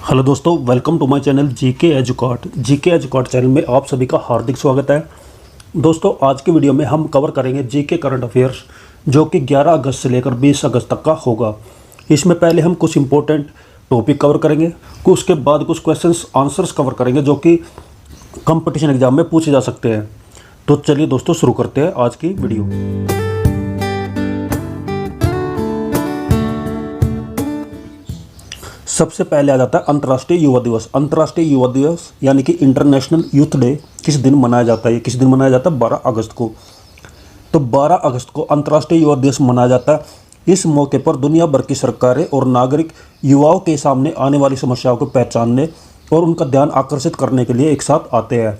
Hello दोस्तों, welcome to my channel GK Educot channel में आप सभी का हार्दिक स्वागत है। दोस्तों, आज की वीडियो में हम कवर करेंगे जीके करंट अफेयर्स जो कि 11 अगस्त से लेकर 20 अगस्त तक का होगा। इसमें पहले हम कुछ इंपॉर्टेंट टॉपिक कवर करेंगे, उसके बाद कुछ क्वेश्चंस आंसर्स कवर करेंगे जो कि कंपटीशन एग्जाम में पूछे जा सकते हैं। तो चलिए दोस्तों, शुरू करते हैं आज की वीडियो। सबसे पहले आ जाता है अंतर्राष्ट्रीय युवा दिवस। अंतर्राष्ट्रीय युवा दिवस यानी कि इंटरनेशनल यूथ डे किस दिन मनाया जाता है? किस दिन मनाया जाता है? 12 अगस्त को। तो 12 अगस्त को अंतर्राष्ट्रीय युवा दिवस मनाया जाता है। इस मौके पर दुनिया भर की सरकारें और नागरिक युवाओं के सामने आने वाली समस्याओं को पहचानने और उनका ध्यान आकर्षित करने के लिए एक साथ आते हैं।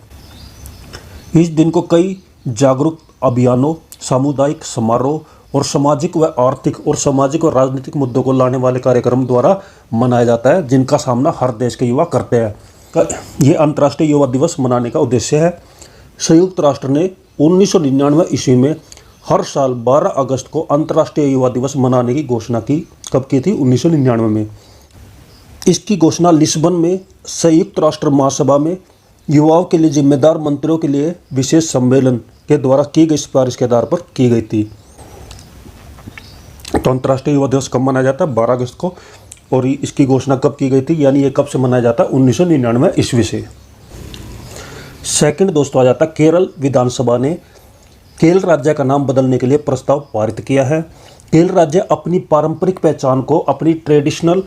इस दिन को कई जागरूकता अभियानों, सामुदायिक समारोह और सामाजिक व राजनीतिक मुद्दों को लाने वाले कार्यक्रम द्वारा मनाया जाता है, जिनका सामना हर देश के युवा करते हैं। ये अंतर्राष्ट्रीय युवा दिवस मनाने का उद्देश्य है। संयुक्त राष्ट्र ने 1999 ईस्वी में हर साल 12 अगस्त को अंतर्राष्ट्रीय युवा दिवस मनाने की घोषणा की। कब की थी? 1999 में। इसकी घोषणा लिस्बन में संयुक्त राष्ट्र महासभा में युवाओं के लिए जिम्मेदार मंत्रियों के लिए विशेष सम्मेलन के द्वारा की गई सिफारिश के आधार पर की गई थी। तो अंतर्राष्ट्रीय युवा दिवस कब मनाया जाता है? 12 अगस्त को। और इसकी घोषणा कब की गई थी, यानी ये कब से मनाया जाता है? 1999 ईस्वी से। सेकंड दोस्तों आ जाता है केरल विधानसभा ने केरल राज्य का नाम बदलने के लिए प्रस्ताव पारित किया है। केरल राज्य अपनी पारंपरिक पहचान को, अपनी ट्रेडिशनल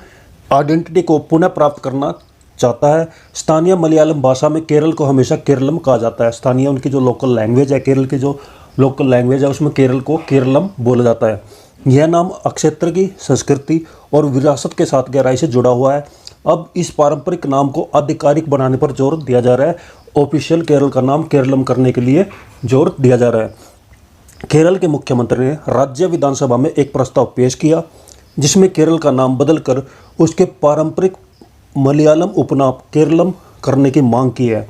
आइडेंटिटी को पुनः प्राप्त करना चाहता है। स्थानीय मलयालम भाषा में केरल को हमेशा केरलम कहा जाता है। स्थानीय उनकी जो लोकल लैंग्वेज है, केरल की जो लोकल लैंग्वेज है, उसमें केरल को केरलम बोला जाता है। यह नाम क्षेत्र की संस्कृति और विरासत के साथ गहराई से जुड़ा हुआ है। अब इस पारंपरिक नाम को आधिकारिक बनाने पर जोर दिया जा रहा है। ऑफिशियल केरल का नाम केरलम करने के लिए जोर दिया जा रहा है। केरल के मुख्यमंत्री ने राज्य विधानसभा में एक प्रस्ताव पेश किया जिसमें केरल का नाम बदलकर उसके पारंपरिक मलयालम उपनाम केरलम करने की मांग की है।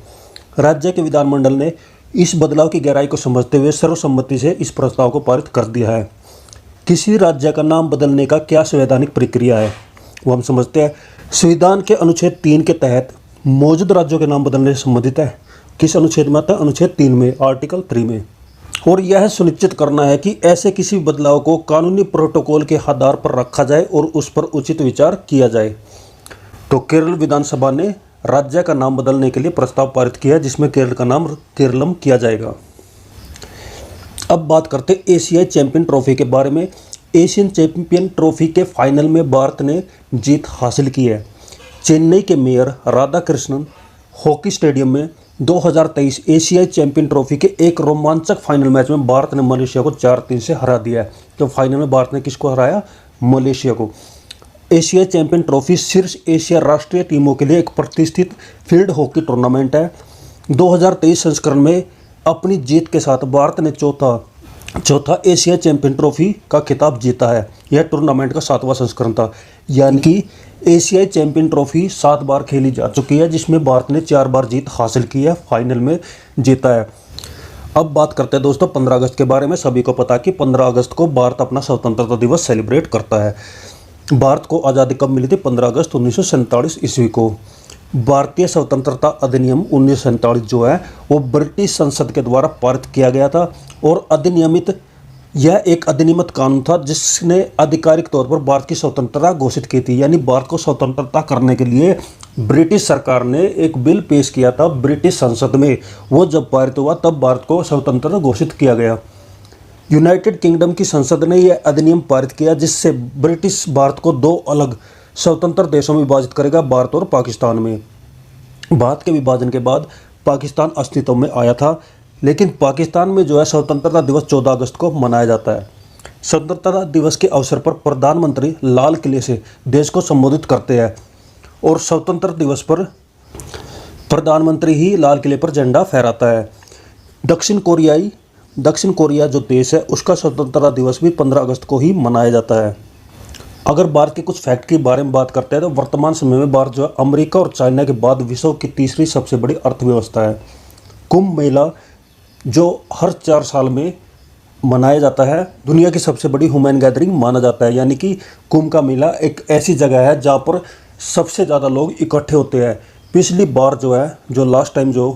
राज्य के विधानमंडल ने इस बदलाव की गहराई को समझते हुए सर्वसम्मति से इस प्रस्ताव को पारित कर दिया है। किसी राज्य का नाम बदलने का क्या संवैधानिक प्रक्रिया है, वो हम समझते हैं। संविधान के अनुच्छेद 3 के तहत मौजूद राज्यों के नाम बदलने से संबंधित है। किस अनुच्छेद में आता है? अनुच्छेद 3 में, आर्टिकल 3 में। और यह सुनिश्चित करना है कि ऐसे किसी बदलाव को कानूनी प्रोटोकॉल के आधार पर रखा जाए और उस पर उचित विचार किया जाए। तो केरल विधानसभा ने राज्य का नाम बदलने के लिए प्रस्ताव पारित किया जिसमें केरल का नाम केरलम किया जाएगा। अब बात करते हैं एशियाई चैंपियन ट्रॉफी के बारे में। एशियन चैंपियन ट्रॉफी के फाइनल में भारत ने जीत हासिल की है। चेन्नई के मेयर राधाकृष्णन हॉकी स्टेडियम में 2023 एशियाई चैंपियन ट्रॉफी के एक रोमांचक फाइनल मैच में भारत ने मलेशिया को 4-3 से हरा दिया है। तो फाइनल में भारत ने किसको हराया? मलेशिया को। एशियाई चैंपियन ट्रॉफी शीर्ष एशिया राष्ट्रीय टीमों के लिए एक प्रतिष्ठित फील्ड हॉकी टूर्नामेंट है। 2023 संस्करण में अपनी जीत के साथ भारत ने चौथा एशिया चैंपियन ट्रॉफी का खिताब जीता है। यह टूर्नामेंट का 7वां संस्करण था, यानी कि एशियाई चैंपियन ट्रॉफी 7 बार खेली जा चुकी है जिसमें भारत ने 4 बार जीत हासिल की है, फाइनल में जीता है। अब बात करते हैं दोस्तों 15 अगस्त के बारे में। सभी को पता कि 15 अगस्त को भारत अपना स्वतंत्रता दिवस सेलिब्रेट करता है। भारत को आज़ादी कब मिली थी? 15 अगस्त 1947 ईस्वी को। भारतीय स्वतंत्रता अधिनियम 1947 जो है वो ब्रिटिश संसद के द्वारा पारित किया गया था और यह एक अधिनियमित कानून था जिसने आधिकारिक तौर पर भारत की स्वतंत्रता घोषित की थी। यानी भारत को स्वतंत्रता करने के लिए ब्रिटिश सरकार ने एक बिल पेश किया था ब्रिटिश संसद में। वो जब पारित हुआ तब भारत को स्वतंत्रता घोषित किया गया। यूनाइटेड किंगडम की संसद ने यह अधिनियम पारित किया जिससे ब्रिटिश भारत को 2 अलग स्वतंत्र देशों में विभाजित करेगा, भारत और पाकिस्तान में। भारत के विभाजन के बाद पाकिस्तान अस्तित्व में आया था, लेकिन पाकिस्तान में जो है स्वतंत्रता दिवस 14 अगस्त को मनाया जाता है। स्वतंत्रता दिवस के अवसर पर प्रधानमंत्री लाल किले से देश को संबोधित करते हैं और स्वतंत्रता दिवस पर प्रधानमंत्री ही लाल किले पर झंडा फहराता है। दक्षिण कोरिया जो देश है उसका स्वतंत्रता दिवस भी 15 अगस्त को ही मनाया जाता है। अगर भारत के कुछ फैक्ट के बारे में बात करते हैं तो वर्तमान समय में भारत जो है अमेरिका और चाइना के बाद विश्व की तीसरी सबसे बड़ी अर्थव्यवस्था है। कुंभ मेला जो हर 4 साल में मनाया जाता है दुनिया की सबसे बड़ी ह्यूमन गैदरिंग माना जाता है। यानी कि कुंभ का मेला एक ऐसी जगह है जहाँ पर सबसे ज़्यादा लोग इकट्ठे होते हैं। पिछली बार जो है, जो लास्ट टाइम जो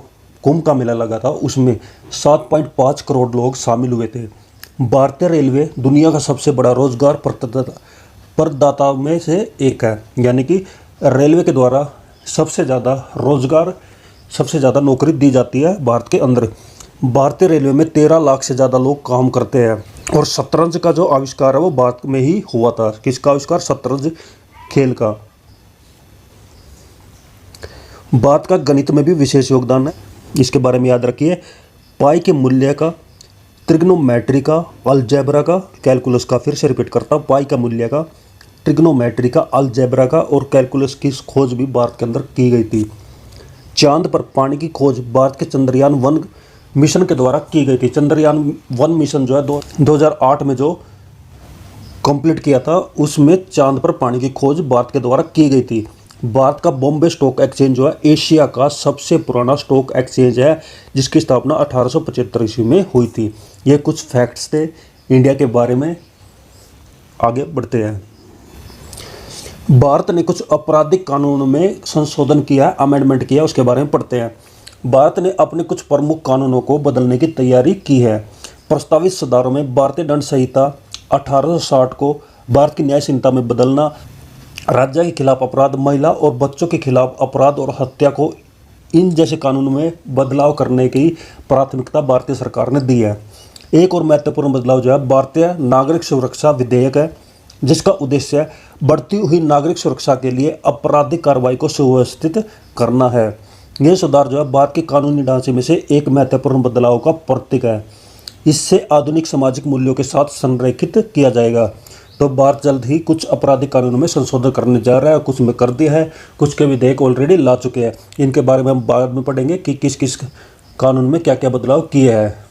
कुंभ का मेला लगा था, उसमें 7.5 करोड़ लोग शामिल हुए थे। भारतीय रेलवे दुनिया का सबसे बड़ा रोजगार प्रदाता में से एक है, यानी कि रेलवे के द्वारा सबसे ज़्यादा रोजगार, सबसे ज़्यादा नौकरी दी जाती है भारत के अंदर। भारतीय रेलवे में 13 लाख से ज़्यादा लोग काम करते हैं। और शतरंज का जो आविष्कार है वो भारत में ही हुआ था। किसका आविष्कार? शतरंज खेल का। भारत का गणित में भी विशेष योगदान है, इसके बारे में याद रखिए। पाई के मूल्य का, ट्रिग्नोमेट्री का, अलजेब्रा का, कैलकुलस का, फिर से रिपीट करता हूँ, पाई का मूल्य का, ट्रिग्नोमेट्री का, अलजेब्रा का और कैलकुलस की खोज भी भारत के अंदर की गई थी। चांद पर पानी की खोज भारत के चंद्रयान 1 मिशन के द्वारा की गई थी। चंद्रयान 1 मिशन जो है 2008 में जो कंप्लीट किया था, उसमें चांद पर पानी की खोज भारत के द्वारा की गई थी। भारत का बॉम्बे स्टॉक एक्सचेंज जो है एशिया का सबसे पुराना स्टॉक एक्सचेंज है, जिसकी स्थापना 1875 ईस्वी में हुई थी। ये कुछ फैक्ट्स थे इंडिया के बारे में। आगे बढ़ते हैं। भारत ने कुछ आपराधिक कानूनों में संशोधन किया, अमेंडमेंट किया, उसके बारे में पढ़ते हैं। भारत ने अपने कुछ प्रमुख कानूनों को बदलने की तैयारी की है। प्रस्तावित सुधारों में भारतीय दंड संहिता 1860 को भारत की न्याय संहिता में बदलना, राज्य के खिलाफ अपराध, महिला और बच्चों के खिलाफ अपराध और हत्या को इन जैसे कानूनों में बदलाव करने की प्राथमिकता भारतीय सरकार ने दी है। एक और महत्वपूर्ण बदलाव जो है भारतीय नागरिक सुरक्षा विधेयक है, जिसका उद्देश्य बढ़ती हुई नागरिक सुरक्षा के लिए आपराधिक कार्रवाई को सुव्यवस्थित करना है। यह सुधार जो है भारत के कानूनी ढांचे में से एक महत्वपूर्ण बदलाव का प्रतीक है। इससे आधुनिक सामाजिक मूल्यों के साथ संरेखित किया जाएगा। तो भारत जल्द ही कुछ आपराधिक कानूनों में संशोधन करने जा रहा है, कुछ में कर दिया है, कुछ के विधेयक ऑलरेडी ला चुके हैं। इनके बारे में हम बाद में पढ़ेंगे कि किस किस कानून में क्या क्या बदलाव किए हैं।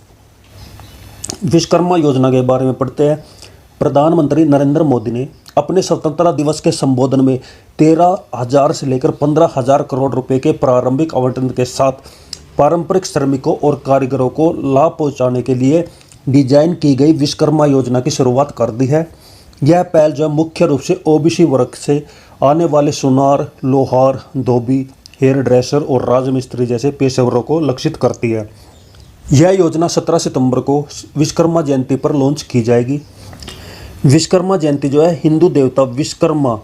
विश्वकर्मा योजना के बारे में पढ़ते हैं। प्रधानमंत्री नरेंद्र मोदी ने अपने स्वतंत्रता दिवस के संबोधन में 13,000 से लेकर 15,000 करोड़ रुपए के प्रारंभिक आवंटन के साथ पारंपरिक श्रमिकों और कारीगरों को लाभ पहुंचाने के लिए डिजाइन की गई विश्वकर्मा योजना की शुरुआत कर दी है। यह पहल जो मुख्य रूप से ओबीसी वर्ग से आने वाले सुनार, लोहार, धोबी, हेयर ड्रेसर और राजमिस्त्री जैसे पेशेवरों को लक्षित करती है। यह योजना 17 सितंबर को विश्वकर्मा जयंती पर लॉन्च की जाएगी। विश्वकर्मा जयंती जो है हिंदू देवता विश्वकर्मा,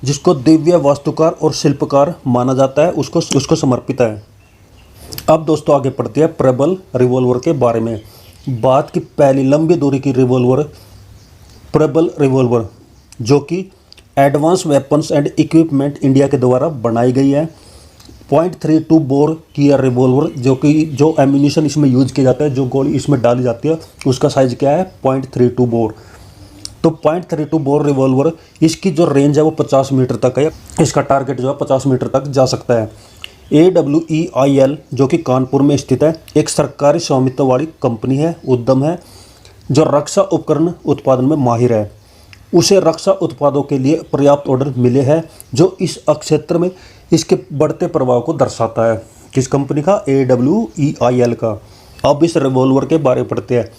जिसको दिव्य वास्तुकार और शिल्पकार माना जाता है, उसको समर्पित है। अब दोस्तों आगे पढ़ते हैं प्रबल रिवॉल्वर के बारे में। भारत की पहली लंबी दूरी की रिवॉल्वर प्रबल रिवॉल्वर, जो कि advance weapons and equipment India के द्वारा बनाई गई है। 0.32 बोर की यह रिवॉल्वर, जो एम्यूनिशन इसमें यूज किया जाता है, जो गोली इसमें डाली जाती है, उसका साइज क्या है? 0.32 बोर। तो 0.32 बोर रिवॉल्वर, इसकी जो रेंज है वो 50 मीटर तक है। इसका टारगेट जो है 50 मीटर तक जा सकता है। AWEIL जो कि कानपुर में स्थित है, एक सरकारी स्वामित्व वाली कंपनी है, उद्यम है, जो रक्षा उपकरण उत्पादन में माहिर है। उसे रक्षा उत्पादों के लिए पर्याप्त ऑर्डर मिले हैं, जो इस क्षेत्र में इसके बढ़ते प्रभाव को दर्शाता है। किस कंपनी का? AWEIL का। अब इस रिवॉल्वर के बारे में पढ़ते हैं।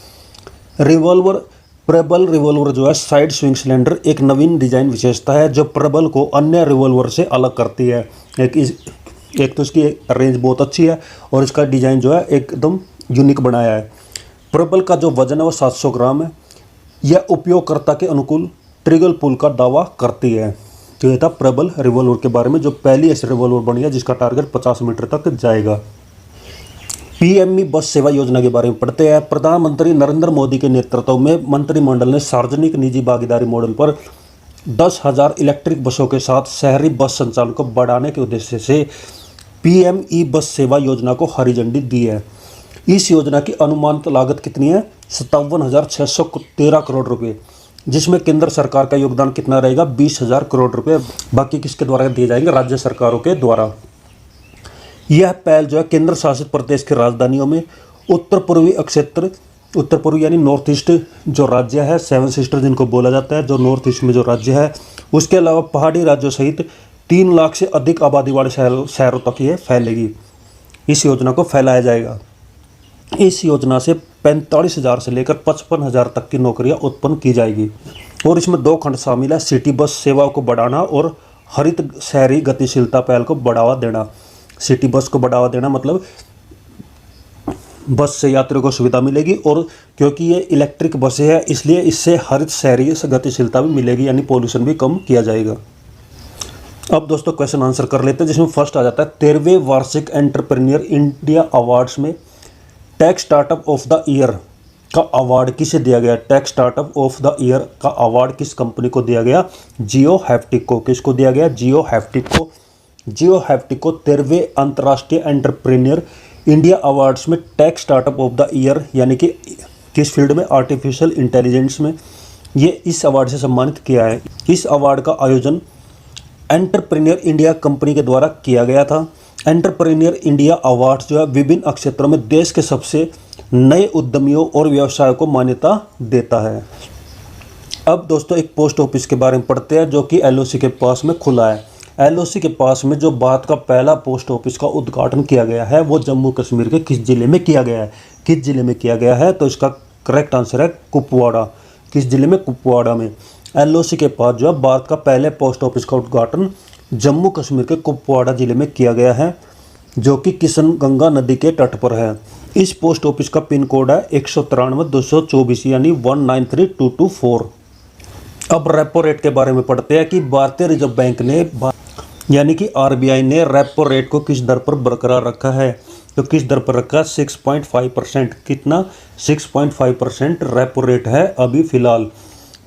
रिवॉल्वर प्रबल रिवॉल्वर जो है साइड स्विंग सिलेंडर एक नवीन डिजाइन विशेषता है, जो प्रबल को अन्य रिवॉल्वर से अलग करती है। एक तो इसकी रेंज बहुत अच्छी है और इसका डिजाइन जो है एकदम यूनिक बनाया है। प्रबल का जो वजन है वो 700 ग्राम है। यह उपयोगकर्ता के अनुकूल ट्रिगल पुल का दावा करती है। तो यह था प्रबल रिवॉल्वर के बारे में, जो पहली ऐसी रिवॉल्वर बनी है जिसका टारगेट 50 मीटर तक जाएगा। PME बस सेवा योजना के बारे में पढ़ते हैं। प्रधानमंत्री नरेंद्र मोदी के नेतृत्व में मंत्रिमंडल ने सार्वजनिक निजी भागीदारी मॉडल पर 10,000 इलेक्ट्रिक बसों के साथ शहरी बस संचालन को बढ़ाने के उद्देश्य से PME बस सेवा योजना को हरी झंडी दी है। इस योजना की अनुमानित लागत कितनी है? 57,613 करोड़ रुपए, जिसमें केंद्र सरकार का योगदान कितना रहेगा? 20,000 करोड़ रुपए। बाकी किसके द्वारा दिए जाएंगे? राज्य सरकारों के द्वारा। यह पहल जो है केंद्र शासित प्रदेश की राजधानियों में उत्तर पूर्वी क्षेत्र, उत्तर पूर्वी यानी नॉर्थ ईस्ट जो राज्य है, 7 सिस्टर जिनको बोला जाता है, जो नॉर्थ ईस्ट में जो राज्य है, उसके अलावा पहाड़ी राज्यों सहित 3 लाख से अधिक आबादी वाले शहरों तक ये फैलेगी। इस योजना को फैलाया जाएगा। इस योजना से 45,000 से लेकर 55,000 तक की नौकरियां उत्पन्न की जाएगी। और इसमें 2 खंड शामिल है, सिटी बस सेवाओं को बढ़ाना और हरित शहरी गतिशीलता पहल को बढ़ावा देना। सिटी बस को बढ़ावा देना मतलब बस से यात्रियों को सुविधा मिलेगी, और क्योंकि ये इलेक्ट्रिक बसें हैं इसलिए इससे हरित शहरी गतिशीलता भी मिलेगी, यानी पोल्यूशन भी कम किया जाएगा। अब दोस्तों क्वेश्चन आंसर कर लेते हैं, जिसमें फर्स्ट आ जाता है 13वें वार्षिक एंटरप्रेन्योर इंडिया अवार्ड्स में tech startup of the year का अवार्ड किसे दिया गया? Tech startup of the year का अवार्ड किस कंपनी को दिया गया? जियो हैप्टिक को। किसको दिया गया? जियो हैप्टिक को। जियो हैप्टिक को 13वें अंतर्राष्ट्रीय एंटरप्रेन्योर इंडिया अवार्ड्स में tech startup of the year यानी कि किस फील्ड में? आर्टिफिशियल इंटेलिजेंस में ये इस अवार्ड से सम्मानित किया है। इस अवार्ड का आयोजन एंटरप्रेन्योर इंडिया कंपनी के द्वारा किया गया था। एंटरप्रेन्योर इंडिया अवार्ड्स जो है विभिन्न क्षेत्रों में देश के सबसे नए उद्यमियों और व्यवसायों को मान्यता देता है। अब दोस्तों एक पोस्ट ऑफिस के बारे में पढ़ते हैं जो कि एलओसी के पास में खुला है। एलओसी के पास में जो भारत का पहला पोस्ट ऑफिस का उद्घाटन किया गया है वो जम्मू कश्मीर के किस जिले में किया गया है? किस जिले में किया गया है? तो इसका करेक्ट आंसर है कुपवाड़ा। किस जिले में? कुपवाड़ा में। एलओसी के पास जो है भारत का पहले पोस्ट ऑफिस का उद्घाटन जम्मू कश्मीर के कुपवाड़ा जिले में किया गया है, जो कि किशन गंगा नदी के तट पर है। इस पोस्ट ऑफिस का पिन कोड है 193-224 यानी 193224। अब रेपो रेट के बारे में पढ़ते हैं कि भारतीय रिजर्व बैंक ने यानी कि आरबीआई ने रेपो रेट को किस दर पर बरकरार रखा है? तो किस दर पर रखा? 6.5%। कितना? 6.5% रेपो रेट है अभी फिलहाल।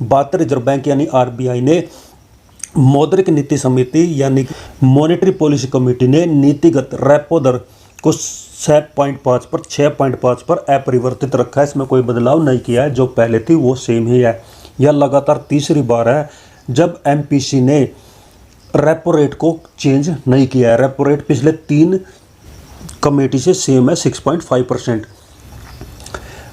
भारतीय रिजर्व बैंक यानी आरबीआई ने मौद्रिक नीति समिति यानी मॉनेटरी पॉलिसी कमेटी ने नीतिगत रेपो दर को 6.5 पर अपरिवर्तित रखा है। इसमें कोई बदलाव नहीं किया है, जो पहले थी वो सेम ही है। यह लगातार तीसरी बार है जब एमपीसी ने रेपो रेट को चेंज नहीं किया है। रेपो रेट पिछले 3 कमेटी से सेम है 6.5%।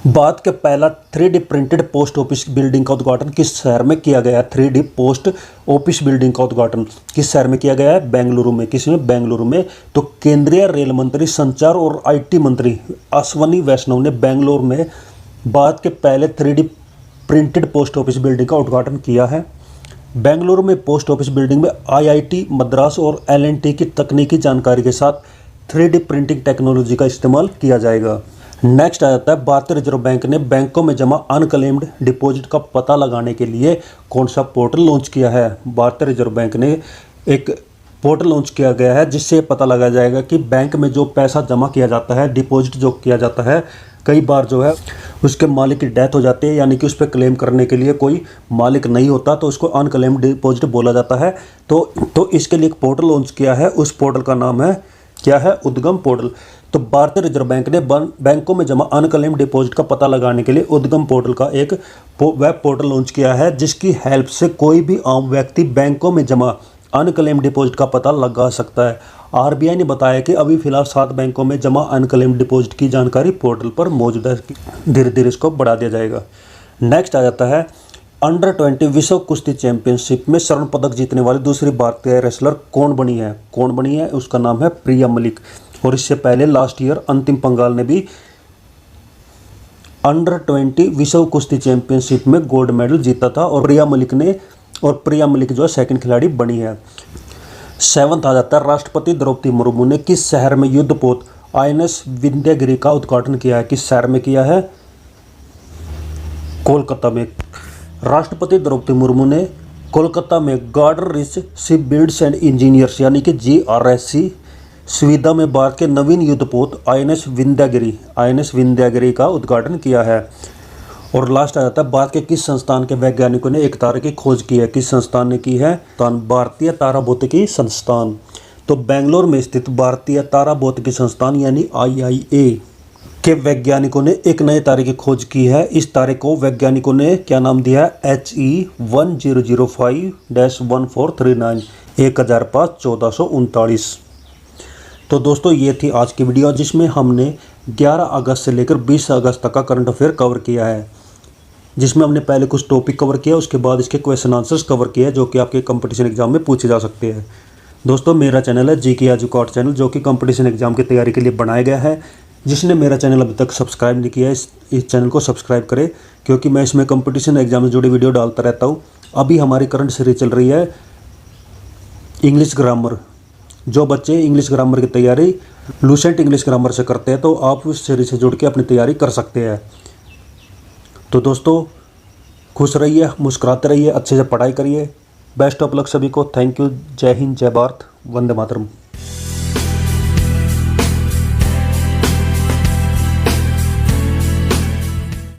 भारत के पहला 3D printed post office building का उद्घाटन किस शहर में किया गया है? 3D पोस्ट ऑफिस बिल्डिंग का उद्घाटन किस शहर में किया गया है? बेंगलुरु में। किसमें? बेंगलुरु में। तो केंद्रीय रेल मंत्री, संचार और आईटी मंत्री अश्वनी वैष्णव ने बेंगलुरु में भारत के पहले 3D printed post office building का उद्घाटन किया है। बेंगलुरु में पोस्ट ऑफिस बिल्डिंग में आईआईटी मद्रास और एलएनटी की तकनीकी जानकारी के साथ 3D प्रिंटिंग टेक्नोलॉजी का इस्तेमाल किया जाएगा। नेक्स्ट आ जाता है भारतीय रिजर्व बैंक ने बैंकों में जमा अनक्लेम्ड डिपॉजिट का पता लगाने के लिए कौन सा पोर्टल लॉन्च किया है? भारतीय रिजर्व बैंक ने एक पोर्टल लॉन्च किया गया है जिससे पता लगाया जाएगा कि बैंक में जो पैसा जमा किया जाता है, डिपॉजिट जो किया जाता है, कई बार जो है उसके मालिक की डेथ हो जाती है, यानी कि उस पर क्लेम करने के लिए कोई मालिक नहीं होता, तो उसको अनक्लेम्ड डिपॉजिट बोला जाता है। तो इसके लिए एक पोर्टल लॉन्च किया है। उस पोर्टल का नाम है क्या है? उद्गम पोर्टल। तो भारतीय रिजर्व बैंक ने बैंकों में जमा अनक्लेम्ड डिपॉजिट का पता लगाने के लिए उद्गम पोर्टल का एक वेब पोर्टल लॉन्च किया है, जिसकी हेल्प से कोई भी आम व्यक्ति बैंकों में जमा अनक्लेम्ड डिपॉजिट का पता लगा सकता है। आरबीआई ने बताया कि अभी फिलहाल 7 बैंकों में जमा अनक्लेम्ड डिपॉजिट की जानकारी पोर्टल पर मौजूद है। धीरे धीरे इसको बढ़ा दिया जाएगा। नेक्स्ट आ जाता है अंडर 20 विश्व कुश्ती चैंपियनशिप में स्वर्ण पदक जीतने वाली दूसरी भारतीय रेसलर कौन बनी है? कौन बनी है? उसका नाम है प्रिया मलिक। और इससे पहले लास्ट ईयर अंतिम पंगाल ने भी अंडर 20 विश्व कुश्ती चैंपियनशिप में गोल्ड मेडल जीता था, और प्रिया मलिक जो है सेकंड खिलाड़ी बनी है। 7th आ जाता है राष्ट्रपति द्रौपदी मुर्मू ने किस शहर में युद्धपोत आईएनएस विंध्यगिरि का उद्घाटन किया है? किस शहर में किया है? कोलकाता में। राष्ट्रपति द्रौपदी मुर्मू ने कोलकाता में girder rich shipbuilders and engineers यानी कि GRSC सुविधा में भारत के नवीन युद्धपोत आईएनएस विंध्यागिरि का उद्घाटन किया है। और लास्ट आ जाता है भारत के किस संस्थान के वैज्ञानिकों ने एक तारे की खोज की है? किस संस्थान ने की है? भारतीय तारा भौतिकी संस्थान। तो बेंगलोर में स्थित भारतीय तारा भौतिकी संस्थान यानी IIA के वैज्ञानिकों ने एक नए तारे की खोज की है। इस तारे को वैज्ञानिकों ने क्या नाम दिया है? HE 1005-1439 1005-1439। तो दोस्तों ये थी आज की वीडियो, जिसमें हमने 11 अगस्त से लेकर 20 अगस्त तक का करंट अफेयर कवर किया है, जिसमें हमने पहले कुछ टॉपिक कवर किया, उसके बाद इसके क्वेश्चन आंसर्स कवर किए हैं जो कि आपके कंपटीशन एग्जाम में पूछे जा सकते हैं। दोस्तों मेरा चैनल है GK एजुकेट चैनल, जो कि कंपटीशन एग्जाम की तैयारी के लिए बनाया गया है। जिसने मेरा चैनल अभी तक सब्सक्राइब नहीं किया है, इस चैनल को सब्सक्राइब करें, क्योंकि मैं इसमें कंपटीशन एग्जाम से जुड़ी वीडियो डालता रहता हूँ। अभी हमारी करंट सीरीज चल रही है इंग्लिश ग्रामर, जो बच्चे इंग्लिश ग्रामर की तैयारी लूसेंट इंग्लिश ग्रामर से करते हैं तो आप उस सीरीज से जुड़ के अपनी तैयारी कर सकते हैं। तो दोस्तों खुश रहिए, मुस्कुराते रहिए, अच्छे से पढ़ाई करिए। बेस्ट ऑफ लक सभी को। Thank you. जय हिंद, जय भारत, वंदे मातरम।